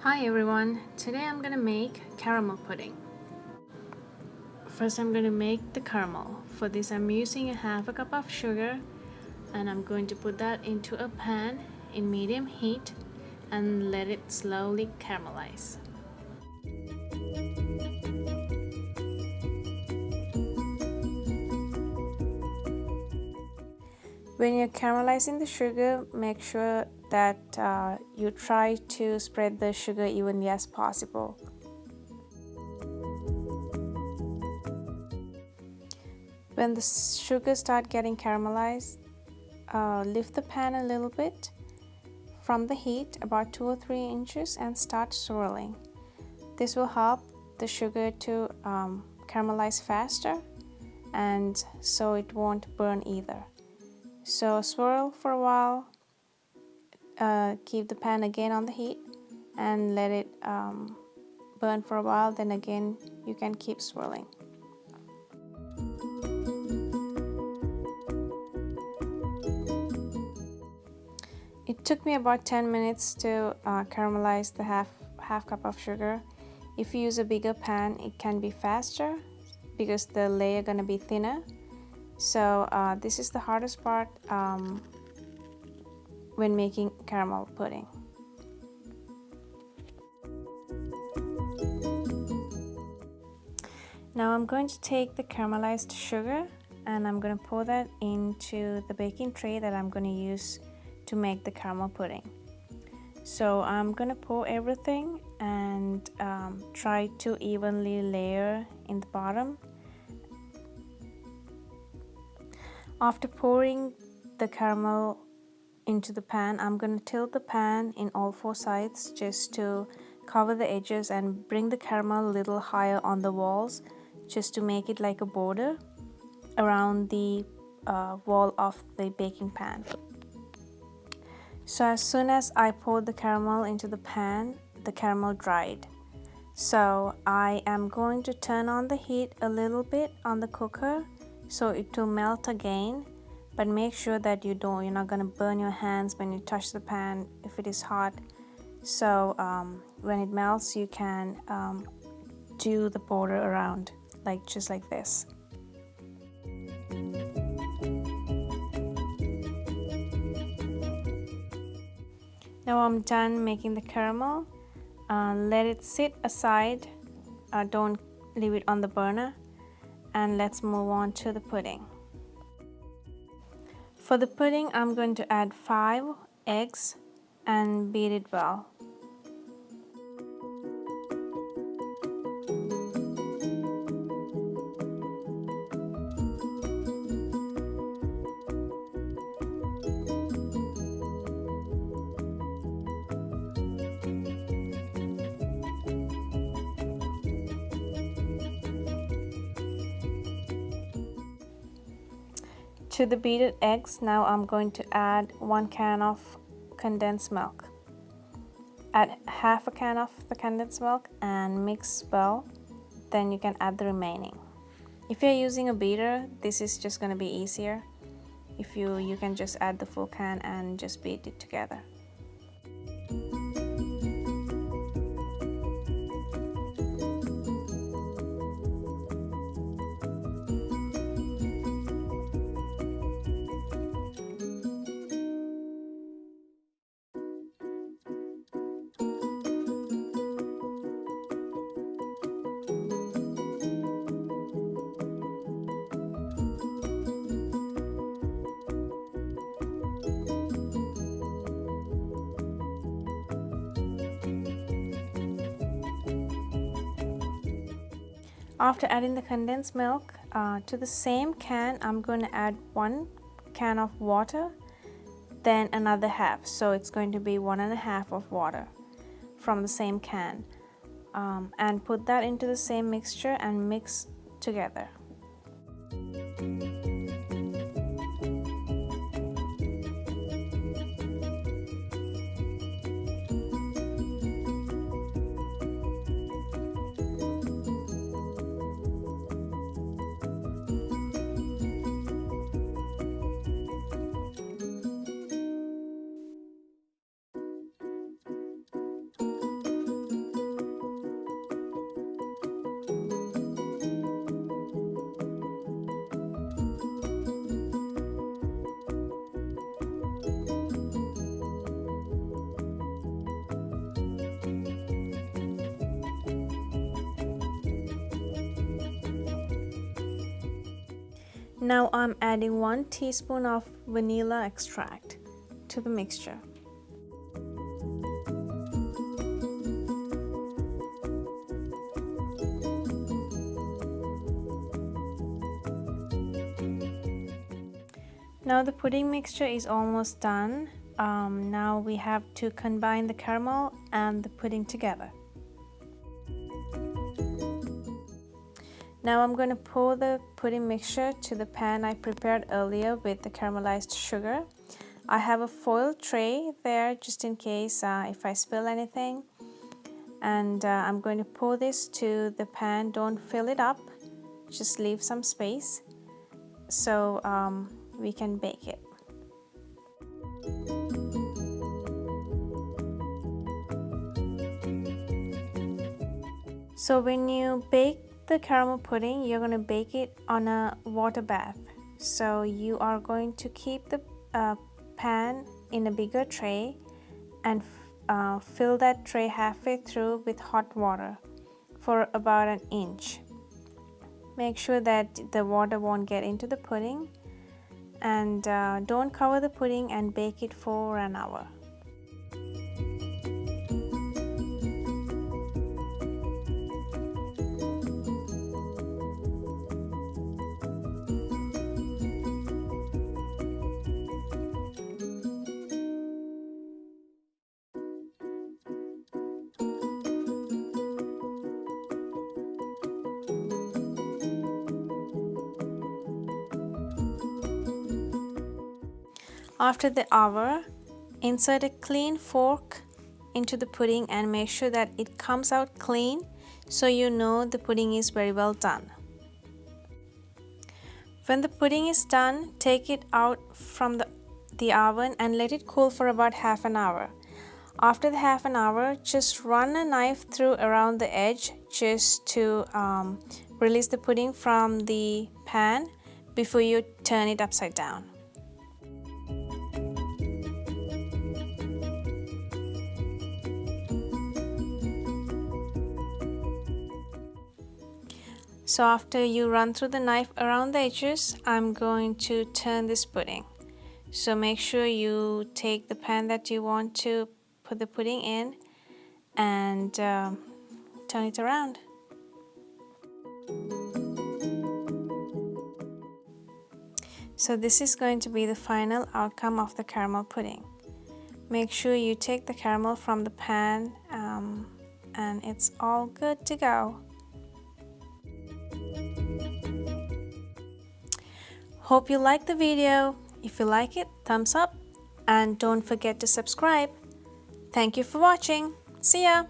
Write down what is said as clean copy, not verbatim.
Hi everyone, today I'm gonna make caramel pudding. First I'm gonna make the caramel. For this I'm using a half a cup of sugar and I'm going to put that into a pan in medium heat and let it slowly caramelize. When you're caramelizing the sugar, make sure that you try to spread the sugar evenly as possible. When the sugar starts getting caramelized, lift the pan a little bit from the heat, about 2 or 3 inches, and start swirling. This will help the sugar to caramelize faster, and so it won't burn either. So swirl for a while, keep the pan again on the heat and let it burn for a while, then again you can keep swirling. It took me about 10 minutes to caramelize the half cup of sugar. If you use a bigger pan, it can be faster because the layer gonna be thinner. So this is the hardest part when making caramel pudding. Now I'm going to take the caramelized sugar and I'm going to pour that into the baking tray that I'm going to use to make the caramel pudding. So I'm going to pour everything and try to evenly layer in the bottom. After pouring the caramel into the pan, I'm going to tilt the pan in all 4 sides just to cover the edges and bring the caramel a little higher on the walls, just to make it like a border around the wall of the baking pan. So as soon as I poured the caramel into the pan, the caramel dried. So I am going to turn on the heat a little bit on the cooker so it will melt again, but make sure that you're not going to burn your hands when you touch the pan if it is hot. So when it melts, you can do the border around, just like this. Now I'm done making the caramel. Let it sit aside, don't leave it on the burner, and let's move on to the pudding. For the pudding, I'm going to add 5 eggs and beat it well. To the beaten eggs, now I'm going to add 1 can of condensed milk. Add half a can of the condensed milk and mix well, then you can add the remaining. If you're using a beater, this is just going to be easier. If you can just add the full can and just beat it together. After adding the condensed milk to the same can, I'm going to add 1 can of water, then another half. So it's going to be 1.5 of water from the same can. And put that into the same mixture and mix together. Now I'm adding 1 teaspoon of vanilla extract to the mixture. Now the pudding mixture is almost done. Now we have to combine the caramel and the pudding together. Now I'm going to pour the pudding mixture to the pan I prepared earlier with the caramelized sugar. I have a foil tray there just in case if I spill anything. And I'm going to pour this to the pan. Don't fill it up, just leave some space so we can bake it. So when you bake the caramel pudding, you're going to bake it on a water bath. So you are going to keep the pan in a bigger tray and fill that tray halfway through with hot water for about an inch. Make sure that the water won't get into the pudding, and don't cover the pudding and bake it for an hour. After the hour, insert a clean fork into the pudding and make sure that it comes out clean so you know the pudding is very well done. When the pudding is done, take it out from the oven and let it cool for about half an hour. After the half an hour, just run a knife through around the edge just to release the pudding from the pan before you turn it upside down. So after you run through the knife around the edges, I'm going to turn this pudding. So make sure you take the pan that you want to put the pudding in and turn it around. So this is going to be the final outcome of the caramel pudding. Make sure you take the caramel from the pan and it's all good to go. Hope you liked the video. If you like it, thumbs up and don't forget to subscribe. Thank you for watching. See ya!